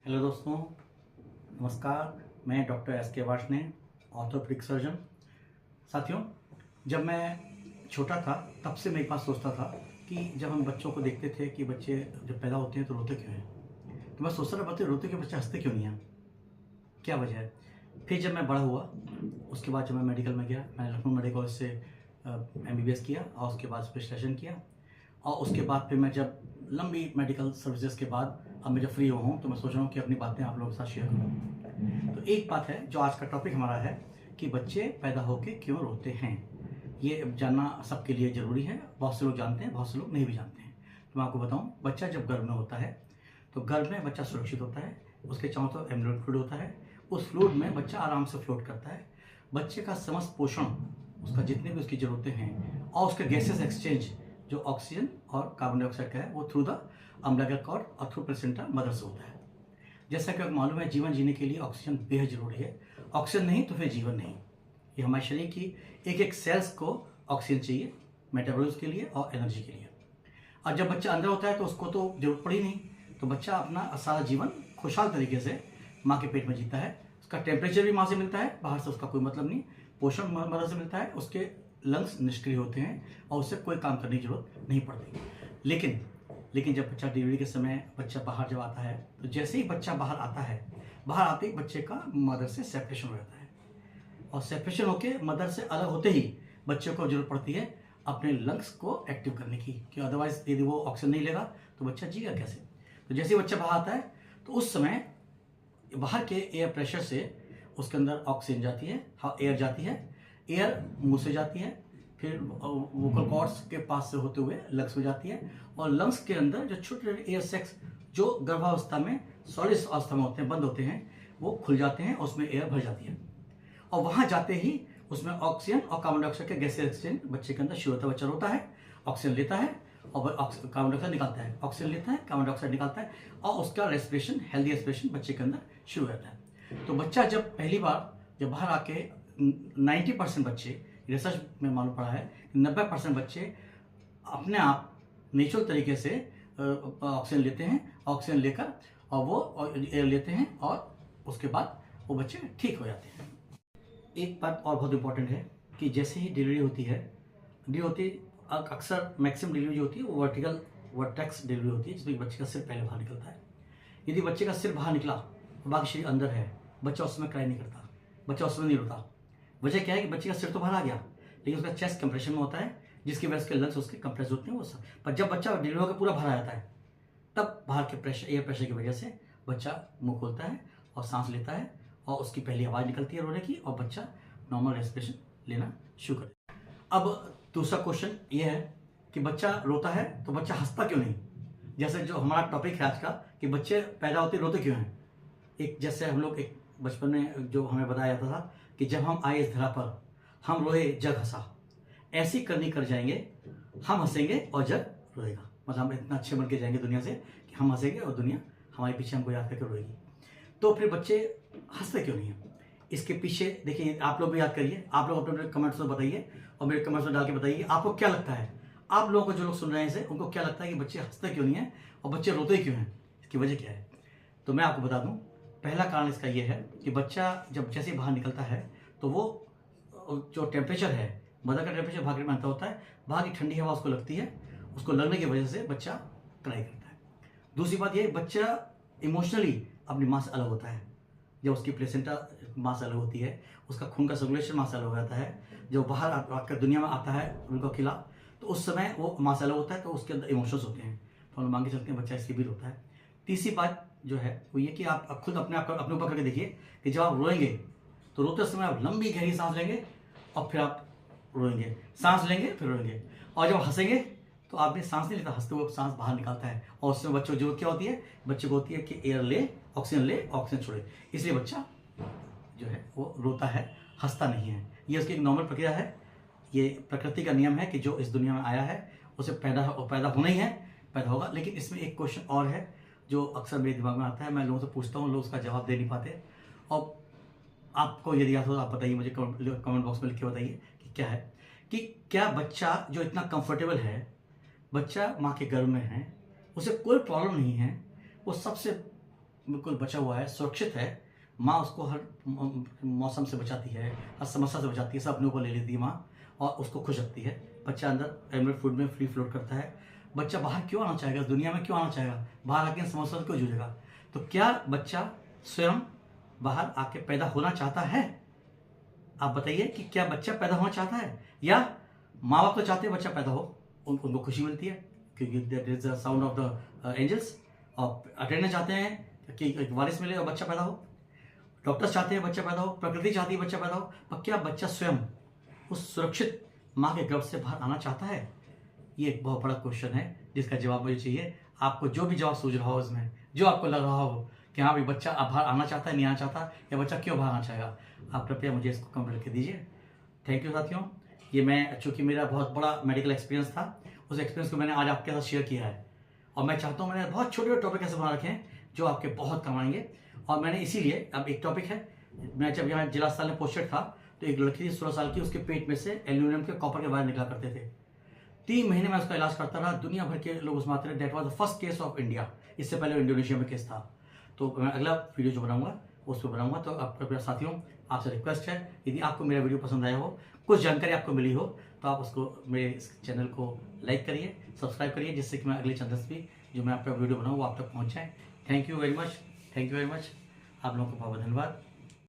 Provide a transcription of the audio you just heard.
Hello दोस्तों, नमस्कार। मैं डॉक्टर एस के वार्ष्णेय, ऑर्थोपेडिक सर्जन। साथियों, जब मैं छोटा था तब से मैं एक बात सोचता था कि जब हम बच्चों को देखते थे कि बच्चे जब पैदा होते हैं तो रोते क्यों हैं, तो मैं सोचता था बच्चे रोते क्यों, बच्चे हंसते क्यों नहीं हैं, क्या वजह है। फिर जब मैं बड़ा हुआ, उसके बाद जब मैं मेडिकल में गया, मैंने लखनऊ मेडिकल कॉलेज से MBBS किया और उसके बाद स्पेशलाइजेशन किया। और उसके बाद फिर मैं जब लंबी मेडिकल सर्विसेज के बाद अब मैं जब फ्री हुआ हूँ तो मैं सोच रहा हूँ कि अपनी बातें आप लोगों के साथ शेयर करूँ। तो एक बात है जो आज का टॉपिक हमारा है कि बच्चे पैदा होकर क्यों रोते हैं, ये जानना सबके लिए ज़रूरी है। बहुत से लोग जानते हैं, बहुत से लोग नहीं भी जानते हैं। तो मैं आपको बताऊँ, बच्चा जब गर्भ में होता है तो गर्भ में बच्चा सुरक्षित होता है, उसके चारों तरफ एम्ब्रियोनिक फ्लूइड होता है, उस फ्लूइड में बच्चा आराम से फ्लोट करता है। बच्चे का समस्त पोषण, उसका जितने भी उसकी ज़रूरतें हैं और उसके गैसेस एक्सचेंज जो ऑक्सीजन और कार्बन डाइऑक्साइड का है वो थ्रू द अम्बिलिकल कॉर्ड और थ्रू प्लेसेंटा मदर से होता है। जैसा कि आपको मालूम है, जीवन जीने के लिए ऑक्सीजन बेहद जरूरी है। ऑक्सीजन नहीं तो फिर जीवन नहीं। ये हमारे शरीर की एक एक सेल्स को ऑक्सीजन चाहिए मेटाबॉलिज्म के लिए और एनर्जी के लिए। और जब बच्चा अंदर होता है तो उसको तो जरूरत पड़ी नहीं, तो बच्चा अपना सारा जीवन खुशहाल तरीके से माँ के पेट में जीता है। उसका टेम्परेचर भी माँ से मिलता है, बाहर से उसका कोई मतलब नहीं। पोषण मदर से मिलता है, उसके लंग्स निष्क्रिय होते हैं और उससे कोई काम करने की जरूरत नहीं पड़ती। लेकिन जब बच्चा डिलीवरी के समय बच्चा बाहर जब आता है, तो जैसे ही बच्चा बाहर आता है, बाहर आते ही बच्चे का मदर से सेपरेशन हो जाता है। और सेपरेशन होके मदर से अलग होते ही बच्चे को जरूरत पड़ती है अपने लंग्स को एक्टिव करने की, कि अदरवाइज यदि वो ऑक्सीजन नहीं लेगा तो बच्चा जीगा कैसे। तो जैसे ही बच्चा बाहर आता है तो उस समय बाहर के एयर प्रेशर से उसके अंदर ऑक्सीजन जाती है, एयर जाती है, एयर मुंह से जाती है, फिर वोकल कॉर्ड्स के पास से होते हुए लंग्स में जाती है। और लंग्स के अंदर जो छोटे छोटे एयर सैक्स जो गर्भावस्था में सॉलिड अवस्था में होते हैं, बंद होते हैं, वो खुल जाते हैं, उसमें एयर भर जाती है। और वहां जाते ही उसमें ऑक्सीजन और कार्बन डाइऑक्साइड के गैस एक्सचेंज बच्चे के अंदर शुरू होता है। बच्चा रोता है, ऑक्सीजन लेता है और कार्बन डाइऑक्साइड निकालता है, ऑक्सीजन लेता है, कार्बन डाइऑक्साइड निकालता है, और उसका रेस्पिरेशन, हेल्दी रेस्पिरेशन बच्चे के अंदर शुरू हो जाता है। तो बच्चा जब पहली बार जब बाहर आके 90% बच्चे, रिसर्च में मालूम पड़ा है 90% बच्चे अपने आप नेचुरल तरीके से ऑक्सीजन लेते हैं, ऑक्सीजन लेकर और वो एयर लेते हैं और उसके बाद वो बच्चे ठीक हो जाते हैं। एक बात और बहुत इंपॉर्टेंट है कि जैसे ही डिलीवरी होती अक्सर मैक्सिमम डिलीवरी जो होती है वो वर्टेक्स डिलीवरी होती है, जिसमें बच्चे का सिर पहले बाहर निकलता है। यदि बच्चे का सिर बाहर निकला तो बाकी शरीर अंदर है, बच्चा उस समय क्राई नहीं करता, बच्चा उस समय नहीं रोता। वजह क्या है कि बच्चे का सिर तो बाहर आ गया लेकिन उसका चेस्ट कंप्रेशन में होता है, जिसकी वजह से उसके लंग्स उसके कंप्रेस होते हैं वो सब। पर जब बच्चा डिलीवरी होकर पूरा बाहर आ जाता है तब बाहर के प्रेशर, एयर प्रेशर की वजह से बच्चा मुंह खोलता है और सांस लेता है और उसकी पहली आवाज़ निकलती है रोने की, और बच्चा नॉर्मल रेस्पिरेशन लेना शुरू कर देता है। अब दूसरा क्वेश्चन ये है कि बच्चा रोता है तो बच्चा हंसता क्यों नहीं। जैसे जो हमारा टॉपिक है आज का कि बच्चे पैदा होते रोते क्यों हैं। एक जैसे हम लोग एक बचपन में जो हमें बताया जाता था कि जब हम आए इस धरा पर हम रोए जग हंसा, ऐसी करनी कर जाएंगे, हम हंसेंगे और जग रोएगा। मतलब हम इतना अच्छे बन के जाएंगे दुनिया से कि हम हंसेंगे और दुनिया हमारे पीछे हमको याद करके रोएगी। तो फिर बच्चे हंसते क्यों नहीं हैं, इसके पीछे देखिए, आप लोग भी याद करिए, आप लोग अपने कमेंट्स में बताइए और मेरे कमेंट्स में डाल के बताइए आपको क्या लगता है। आप लोगों को जो लोग सुन रहे हैं इसे, उनको क्या लगता है कि बच्चे हंसते क्यों नहीं है और बच्चे रोते क्यों हैं, इसकी वजह क्या है। तो मैं आपको बता दूं, पहला कारण इसका यह है कि बच्चा जब जैसे बाहर निकलता है तो वो जो टेम्परेचर है, मदर का टेम्परेचर बाहर में आता होता है, बाहर की ठंडी हवा उसको लगती है, उसको लगने की वजह से बच्चा क्राई करता है। दूसरी बात यह, बच्चा इमोशनली अपनी माँ से अलग होता है। जब उसकी प्लेसेंटा माँ से अलग होती है, उसका खून का सर्कुलेशन माँ से अलग हो जाता है, जब बाहर आकर दुनिया में आता है उनको खिला, तो उस समय वो माँ से अलग होता है, तो उसके अंदर इमोशंस होते हैं, तो हम मांग के चलते हैं बच्चा इसलिए भी रोता है। तीसरी बात जो है वो ये कि आप खुद अपने ऊपर करके देखिए कि जब आप रोएंगे तो रोते समय आप लंबी गहरी सांस लेंगे और फिर आप रोएंगे, सांस लेंगे फिर रोएंगे। और जब हंसेंगे तो आपने सांस नहीं लेता, हंसते हुए सांस बाहर निकालता है, और उसमें बच्चों को जरूरत क्या होती है, बच्चे को होती है कि एयर ले, ऑक्सीजन छोड़े, इसलिए बच्चा जो है वो रोता है, हंसता नहीं है। ये उसकी एक नॉर्मल प्रक्रिया है, ये प्रकृति का नियम है कि जो इस दुनिया में आया है उसे पैदा होना ही है, पैदा होगा। लेकिन इसमें एक क्वेश्चन और है जो अक्सर मेरे दिमाग में आता है, मैं लोगों से पूछता हूँ, लोग उसका जवाब दे नहीं पाते, और आपको यदि याद हो तो आप बताइए, मुझे कमेंट बॉक्स में लिख के बताइए कि क्या है। कि क्या बच्चा जो इतना कंफर्टेबल है, बच्चा माँ के गर्भ में है, उसे कोई प्रॉब्लम नहीं है, वो सबसे बिल्कुल बचा हुआ है, सुरक्षित है, माँ उसको हर मौसम से बचाती है, हर समस्या से बचाती है, सब अपने ऊपर ले लेती है माँ और उसको खुश रखती है। बच्चा अंदर एमलेट फूड में फ्री फ्लोट करता है। बच्चा बाहर क्यों आना चाहेगा, इस दुनिया में क्यों आना चाहेगा, बाहर आके इन समस्या से क्यों जूझेगा? तो क्या बच्चा स्वयं बाहर आके पैदा होना चाहता है? आप बताइए कि क्या बच्चा पैदा होना चाहता है, या माँ बाप तो चाहते हैं बच्चा पैदा हो, उनको खुशी मिलती है क्योंकि that is the sound of the angels. और अटेंडेंट चाहते हैं कि एक वारिस मिले और बच्चा पैदा हो, डॉक्टर्स चाहते हैं बच्चा पैदा हो, प्रकृति चाहती है बच्चा पैदा हो, पर क्या बच्चा स्वयं उस सुरक्षित माँ के गर्भ से बाहर आना चाहता है? ये एक बहुत बड़ा क्वेश्चन है जिसका जवाब मुझे चाहिए। आपको जो भी जवाब सूझ रहा हो इसमें, जो आपको लग रहा हो कि हाँ भाई बच्चा अब बाहर आना चाहता है, नहीं आना चाहता, या बच्चा क्यों बाहर आना चाहेगा, आप कृपया मुझे इसको कमेंट करके दीजिए। थैंक यू साथियों। ये मैं, चूँकि मेरा बहुत बड़ा मेडिकल एक्सपीरियंस था, उस एक्सपीरियंस को मैंने आज आपके साथ शेयर किया है। और मैं चाहता हूँ, मैंने बहुत छोटे छोटे टॉपिक ऐसे बना रखे हैं जो आपके बहुत काम आएंगे। और मैंने इसीलिए, अब एक टॉपिक है, मैं जब यहाँ जिला अस्पताल में पोस्टेड था तो एक लड़की थी 16 साल की, उसके पेट में से एल्यूमिनियम के कॉपर के वायर निकला करते थे। 3 महीने में उसका इलाज करता रहा, दुनिया भर के लोग उसमें आते रहे। That was the first case of India. इससे पहले इंडोनेशिया में केस था। तो मैं अगला वीडियो जो बनाऊंगा उस पर बनाऊंगा। तो आप कृपया साथियों, आपसे रिक्वेस्ट है, यदि आपको मेरा वीडियो पसंद आया हो, कुछ जानकारी आपको मिली हो, तो आप उसको, मेरे इस चैनल को लाइक करिए, सब्सक्राइब करिए, जिससे कि मैं अगले चैनल भी जो मैं आपका वीडियो बनाऊँ वो आप तक पहुँच जाए। Thank you very much, thank you very much. आप लोगों को बहुत धन्यवाद।